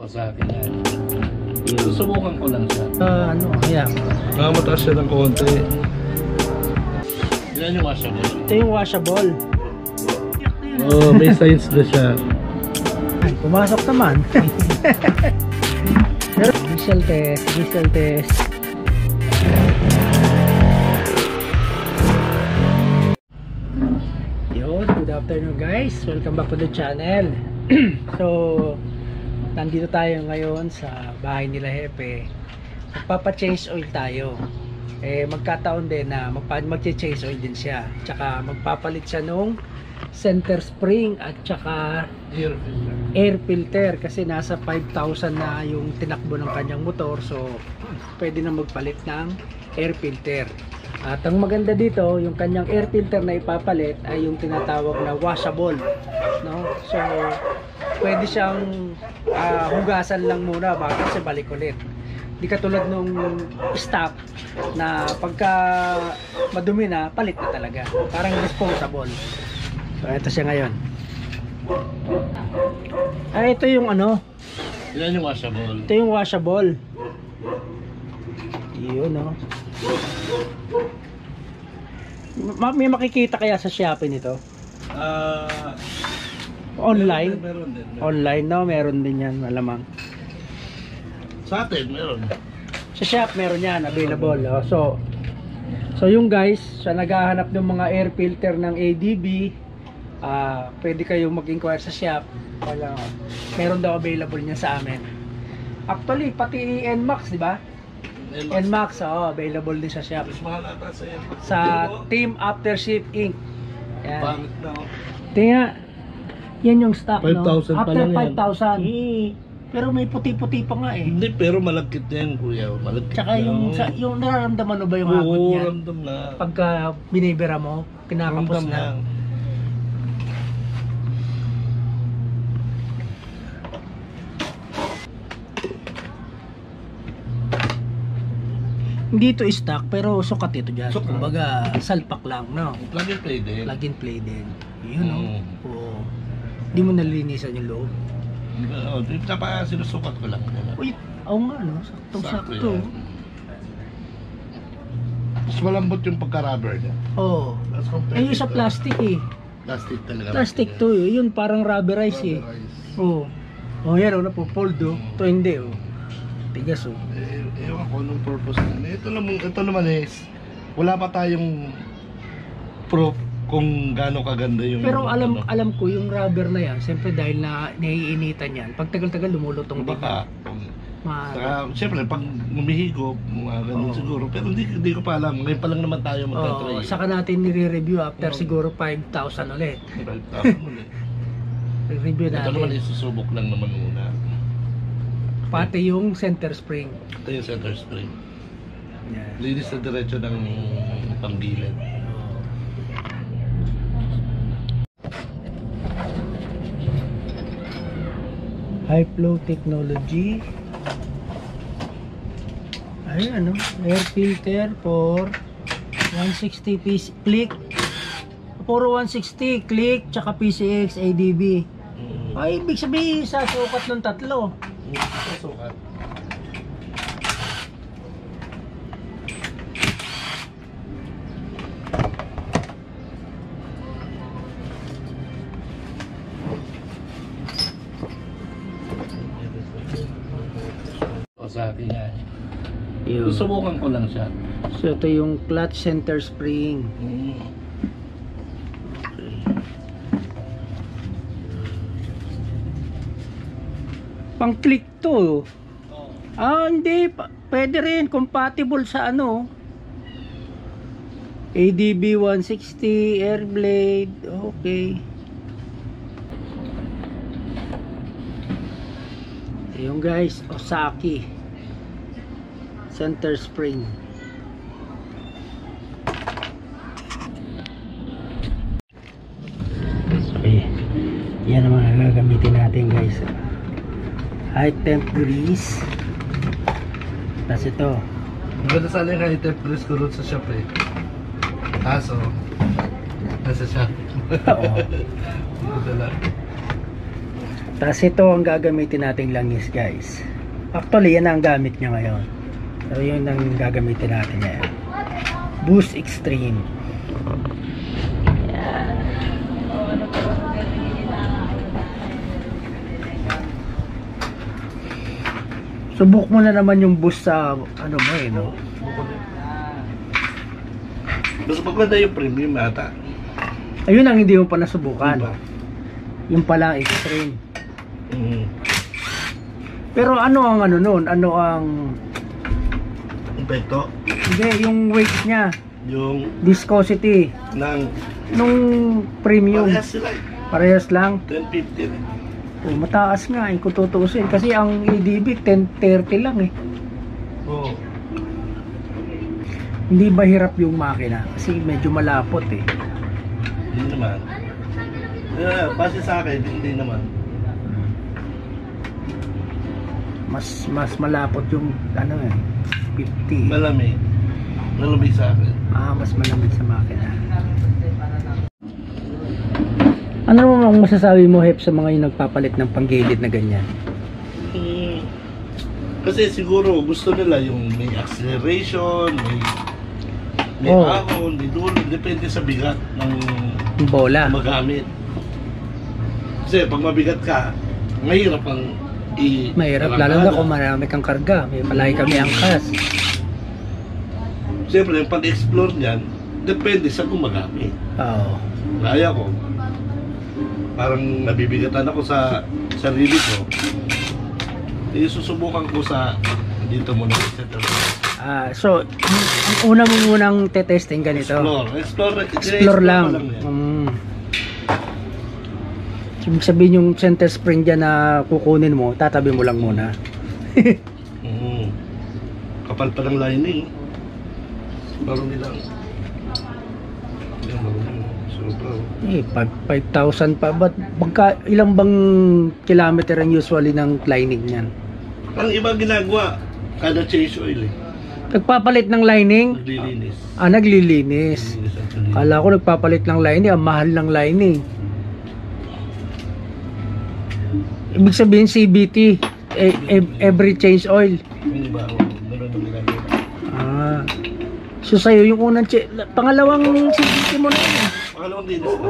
O sa akin yan. Susubukan ko lang siya. Kaya Mataas siya ng konti. Yan yung washable. ito yung washable. Oh, may signs na siya. Ay, pumasok naman. Pero diesel test. Yo, good afternoon guys. Welcome back to the channel. So, nandito tayo ngayon sa bahay nila Hepe. Magpapa-change oil tayo. Magkataon din na magche-change oil din siya. Tsaka magpapalit siya nung center spring at tsaka air filter kasi nasa 5,000 na yung tinakbo ng kanyang motor, so pwede na magpalit ng air filter. At ang maganda dito, yung kanyang air filter na ipapalit ay yung tinatawag na washable, no? So pwede siyang hugasan lang muna bago siya balik ulit. Di katulad nung stock na pagka madumi na, palit na talaga, parang disposable. So ito siya ngayon. Ito yung Yan yung washable. ito yung washable. Yun, no? May makikita kaya sa Shopee nito? Online? Meron din. Online, no? Meron din yan, malamang. Sa atin, meron. Sa shop, meron yan, available. Oh. So yung guys, sa naghahanap ng mga air filter ng ADB, pwede kayong mag-inquire sa shop. Meron daw available niya sa amin. Actually, pati NMAX, di ba? NMAX, available din sa shop. Mas mahal ata sa yan. Sa Team Aftership Inc. Yan. Pangit na ako. Tingnan, yan yung stock, 5,000 no? pa lang yan. After 5,000. Pero may puti-puti pa nga eh. Hindi, pero malagkit yan, kuya. Malagkit. Tsaka yung nararamdaman mo ba yung hakot niya? ramdam na. Pagka binibira mo, kinakapos Ramdam na. Hindi ito stock, pero sukat ito dyan. Sukat. Kumbaga, salpak lang, no? Plug and play din. Plug and play din. Yun, no? Mm. Oo. Hindi mo nalilinisan yung loob. Oo, pa sinusukat ko lang. Uy, nga, no? Saktong-sakto. yan. Mas malambot yung pagka-rubber niya. Oo. As compared Yung sa dito, plastic eh. Plastic talaga. Plastic to eh. Yun parang rubberize eh. Rubberized. Oo. Yan, napopold oh. Ito hindi oh. Tigas oh. Ewan ko anong purpose na. Ito naman is, wala pa tayong proof kung gaano kaganda yung... Pero alam ko yung rubber na yan, siyempre dahil na naiinitan yan, pag tagal-tagal lumulutong din. Baka. Ma Siyempre, pag humihigop, mga ganun siguro. Pero hindi ko pa alam. Ngayon pa lang naman tayo magta-try. Saka natin nire-review after siguro 5,000 ulit. 5,000 ulit. Review Ito naman natin. isusubok lang naman muna. Pati yung center spring. Ito yung center spring. Yan. Linis na diretso ng pangbilad. High flow technology. Ay, air filter for 160 piece click. Puro 160 click tsaka PCX ADB. Ay, ibig sabihin sa sukat ng tatlo. Sukat. O sa akin yan. Susubukan ko lang siya. So ito yung clutch center spring. Okay. Pang click to. Hindi. Pwede rin. Compatible sa ADB 160 air blade. Okay. Yung guys, Osaki center spring. Okay. Yan ang mga gagamitin natin guys. High temp grease. Tapos ito. Maganda sana yung high temp grease ko rin sa shop eh. Kaso, nasa shop. Oo. Maganda lang. Tapos ito ang gagamitin nating langis guys. Actually yan ang gamit niya ngayon. So yun ang gagamitin natin ngayon. Boost Extreme. Yan. Subok mo na naman yung boost sa ano ba eh, no? Basta maganda yung premium ata. Ayun ang hindi mo pa nasubukan. Diba? Yung pala Extreme. Pero ano ang ano nun? Ano ang... Epekto? Hindi, yung weight niya. Yung Viscosity. ng Nung premium. parehas sila. Parehas lang. 1050 rin. Oh, mataas nga eh kung tutuusin. Kasi ang EDB 1030 lang eh. Oo. Hindi ba hirap yung makina? Kasi medyo malapot eh. Hindi naman. Base sa akin, hindi naman. Mas malapot yung ano eh 50. Malamig. Malamig sa akin. Mas malamig sa makina. Ano naman ang masasabi mo, Hep, sa mga yung nagpapalit ng panggilid na ganyan? Kasi siguro gusto nila yung may acceleration, may Oh. ahon, may dulo. Depende sa bigat ng Yung bola. magamit. Kasi pag mabigat ka, mahirap ang Mahirap, lalo na kung marami kang karga. May palagi kami angkas. Siyempre, yung pag-explore niyan, depende sa gumagamit. Oo. Gaya ko, parang nabibigatan ako sa sarili ko. Susubukan ko sa dito muna. So, ang una mo munang tetesting ganito. Explore lang. Ibig sabihin yung center spring dyan na kukunin mo, tatabi mo lang muna. Kapal pa ng lining. Baro nilang. Eh, 5,000 pa. Ba't ilang bang kilometer ang usually ng lining niyan? Ang iba ginagawa, kada change oil eh. Nagpapalit ng lining? Naglilinis. Naglilinis. Kala ko nagpapalit ng lining, ang mahal ng lining. Ibig sabihin CBT, every change oil. Yung iba, meron ng ginagawa. So sa'yo yung unang pangalawang CBT mo na yun. Pangalawang linis na.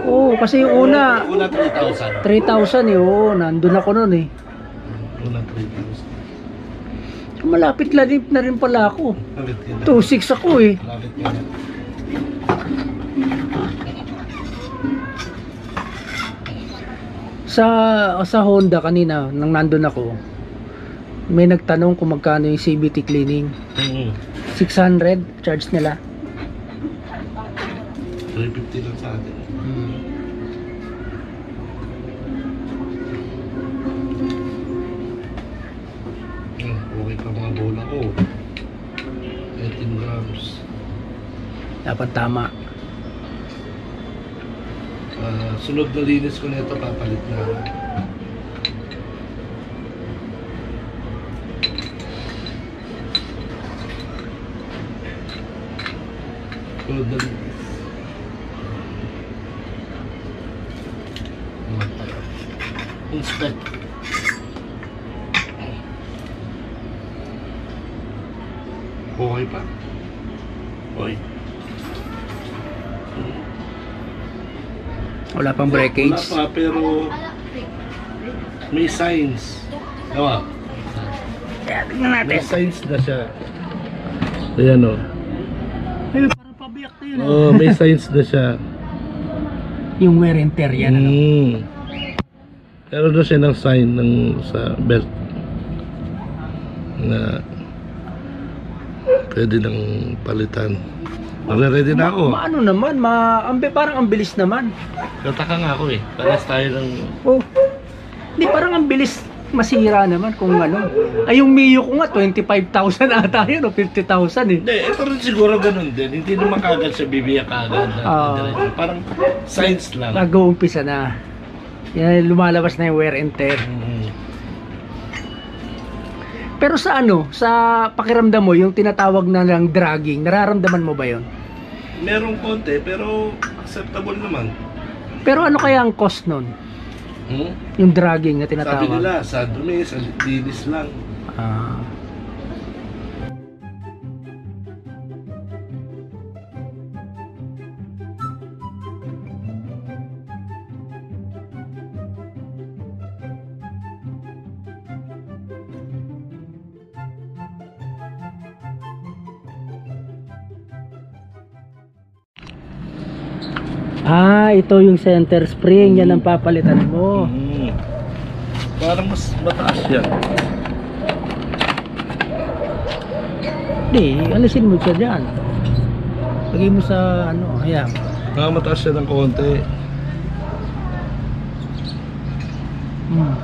Oo, kasi yung una Una 3,000. 3,000 eh, oo, nandun ako nun eh. Una 3,000. So, malapit lang na rin pala ako. Lapit ka na. 2,600 ako eh. Lapit ka na. Sa Honda kanina, nang nandun ako, may nagtanong kung magkano yung CBT cleaning. 600 charge nila. 350 lang sa atin. Okay pa mga bola ko. 18 grams. Dapat tama. Sunod na linis ko nito, papalit na. Sunod na linis. Inspect. Okay pa. Oy. Wala pang breakage. Wala pa, pero may signs. Gawa. Tingnan natin. May signs na siya. Ayan o. Ay, parang pabiyak na yun. Oh, may signs na siya. Yung wear and tear yan. Ano? Pero doon siya ng sign ng sa belt na pwede nang palitan. Ready na ako. Ano naman, parang ang bilis naman. Kataka nga ako eh. Paras tayo ng... Oh. Hindi, parang ang bilis masira naman kung ano. Ay, yung Mio ko nga, 25,000 ata yun o 50,000 eh. Hindi, ito rin siguro ganun din. Hindi naman kagad siya bibiyak kagad. Parang signs lang. Nag-uumpisa na. Yan, lumalabas na yung wear and tear. Pero sa ano, sa pakiramdam mo, yung tinatawag na lang dragging, nararamdaman mo ba yun? Merong konti, pero acceptable naman. Pero ano kaya ang cost nun? Yung dragging na Sabi tinatawag. nila, sa dumi, sa linis lang. Ah. Ito yung center spring, yan ang papalitan mo. Parang mas mataas yan. Hindi, alisin mo siya dyan. Lagay mo sa ano, ayan. Mataas yan ng konti.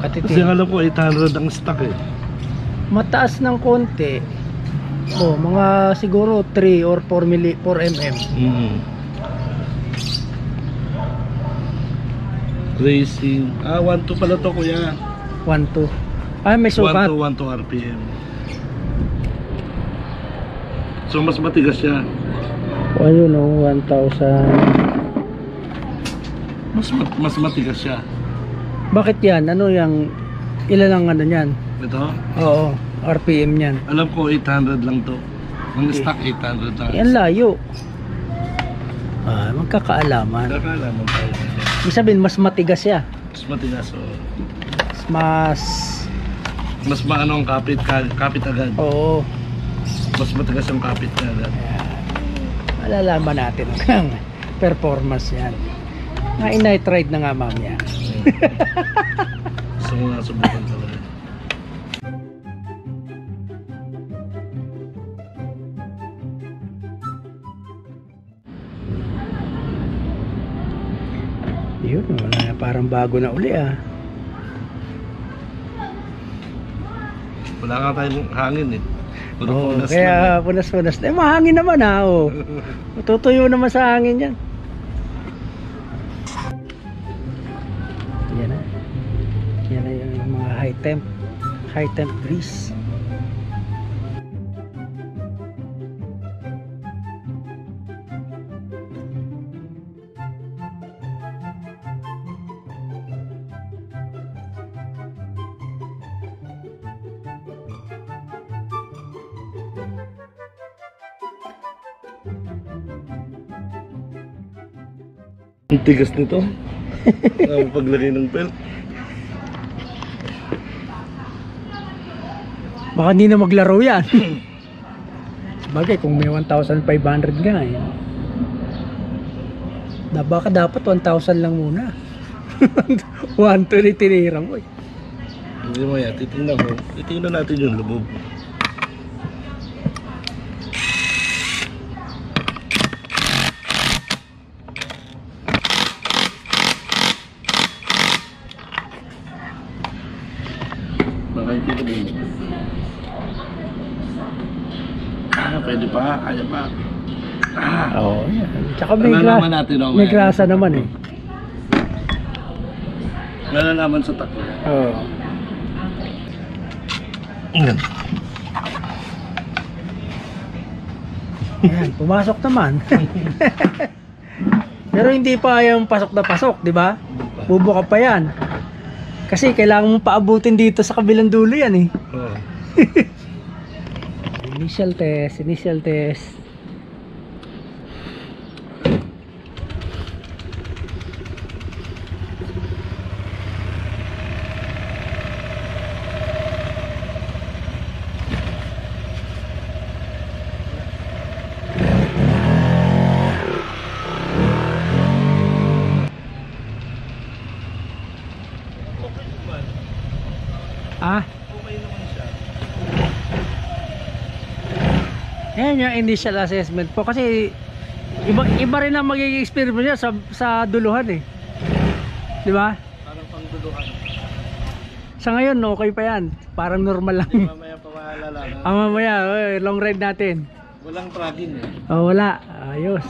Kasi Katitin. alam ko 800 ang stock eh. Mataas ng konti. Mga siguro 3 or 4 mm. Racing. 1.2 pala to kuya. 1-2. May sukat. 1.2 RPM. So mas matigas siya. Ayun 1,000. Mas matigas siya. Bakit yan? Ano yung ilan ang ano niyan? Ito? Oo, RPM niyan. Alam ko 800 lang to. Ang stock 800 lang. Yan layo. Magkakaalaman. Kakalaman tayo. Ibig sabihin, mas matigas siya. Mas matigas. So, Mas maano ang kapit agad. oo. Mas matigas ang kapit agad. Malalaman natin ang performance yan. Na-night ride na nga mamaya. Gusto mo nga subukan talaga. Yun, wala na, parang bago na uli Wala nga tayong hangin eh. Puro punas kaya punas-punas. Mahangin naman Tutuyo naman sa hangin yan. Yan na. Yan na yung mga high temp grease. Ang tigas nito. Ang paglagay ng belt. Baka hindi na maglaro yan. Sabagay, kung may 1,500 nga baka dapat 1,000 lang muna. 1,200 tinira mo Hindi mo yan. Titingnan natin yung lubog. Pwede pa, kaya pa. Oo, yan. Tsaka may, Nalalaman natin may grasa naman Nalalaman sa takbo. Oo. Yan. Yan, pumasok naman. Pero hindi pa yung pasok na pasok, di ba? Bubuka pa yan. Kasi kailangan mo paabutin dito sa kabilang dulo yan Oo. Initial test. Okay naman siya. Yan yung initial assessment po kasi iba rin ang magiging experience niya sa duluhan di ba? Parang pangduluhan. Sa ngayon okay pa yan, parang normal lang. Mamaya pa maalala. Mamaya long ride natin. Walang tracking eh. Wala, ayos.